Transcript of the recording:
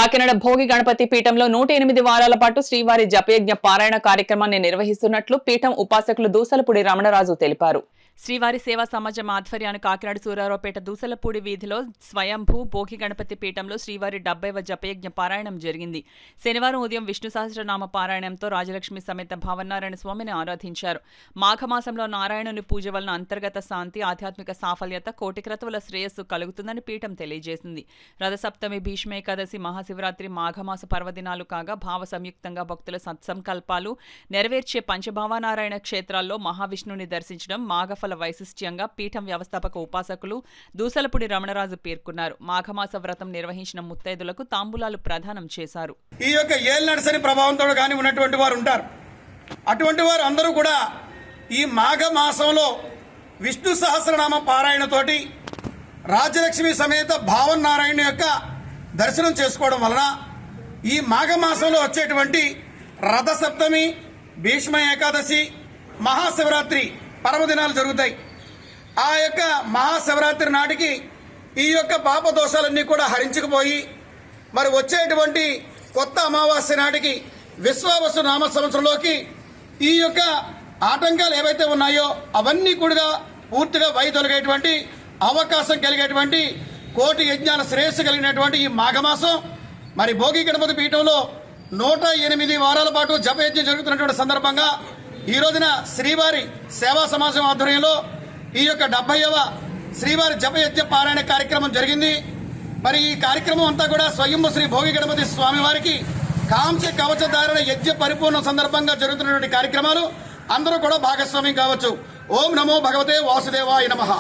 కాకినాడ భోగి గణపతి పీఠంలో 108 వారాల పాటు శ్రీవారి జపయజ్ఞ పారాయణ కార్యక్రమాన్ని నిర్వహిస్తున్నట్లు పీఠం ఉపాసకులు దూసలపూడి రమణరాజు తెలిపారు. శ్రీవారి సేవా సమాజం ఆధ్వర్యాన్ని కాకినాడ సూరారావుపేట దూసలపూడి వీధిలో స్వయంభూ భోగి గణపతి పీఠంలో శ్రీవారి 70వ జపయజ్ఞ పారాయణం జరిగింది. శనివారం ఉదయం విష్ణు సహస్రనామ పారాయణంతో రాజలక్ష్మి సమేత భావనారాయణ స్వామిని ఆరాధించారు. మాఘమాసంలో నారాయణుని పూజ వలన అంతర్గత శాంతి, ఆధ్యాత్మిక సాఫల్యత, కోటి క్రతువుల శ్రేయస్సు కలుగుతుందని పీఠం తెలియజేసింది. రథసప్తమి, భీష్మ ఏకాదశి, మహాశివరాత్రి మాఘమాస పర్వదినాలు కాగా భావ సంయుక్తంగా భక్తుల సత్సంకల్పాలు నెరవేర్చే పంచభావనారాయణ క్షేత్రాల్లో మహావిష్ణుని దర్శించడం మాఘఫల వైశిష్ట్యంగా పీఠం వ్యవస్థాపక ఉపాసకులు దూసలపూడి రమణరాజు పేర్కొన్నారు. మాఘమాస వ్రతం నిర్వహించిన ముత్తైదులకు తాంబూలాలు ప్రదానం చేశారు. ఈ యొక్క ఏళ్ళ నడిసని ప్రభావంతో కానీ ఉన్నటువంటి వారు ఉంటారు. అటువంటి వారు అందరూ కూడా ఈ మాఘమాసంలో విష్ణు సహస్రనామ పారాయణతోటి రాజలక్ష్మి సమేత భావనారాయణ యొక్క దర్శనం చేసుకోవడం వలన ఈ మాఘమాసంలో వచ్చేటువంటి రథసప్తమి, భీష్మ ఏకాదశి, మహాశివరాత్రి పర్వదినాలు జరుగుతాయి. ఆ యొక్క మహాశివరాత్రి నాటికి ఈ యొక్క పాప దోషాలన్నీ కూడా హరించుకుపోయి మరి వచ్చేటువంటి కొత్త అమావాస్య నాటికి విశ్వావసు నామ సంవత్సరంలోకి ఈ యొక్క ఆటంకాలు ఏవైతే ఉన్నాయో అవన్నీ కూడా పూర్తిగా వైదొలిగేటువంటి అవకాశం కలిగేటువంటి కోటి యజ్ఞాల శ్రేయస్సు కలిగినటువంటి ఈ మాఘమాసం మరి భోగి గణపతి పీఠంలో 108 వారాల పాటు జపయజ్ఞం జరుగుతున్నటువంటి సందర్భంగా ఈ రోజున శ్రీవారి సేవా సమాజం ఆధ్వర్యంలో ఈ యొక్క 70వ శ్రీవారి జపయజ్ఞ పారాయణ కార్యక్రమం జరిగింది. మరి ఈ కార్యక్రమం అంతా కూడా స్వయంభూ శ్రీ భోగి గణపతి స్వామి వారికి కాంస్య కవచధారణ యజ్ఞ పరిపూర్ణ సందర్భంగా జరుగుతున్నటువంటి కార్యక్రమాలు అందరూ కూడా భాగస్వామ్యం కావచ్చు. ఓం నమో భగవతే వాసుదేవాయ నమః.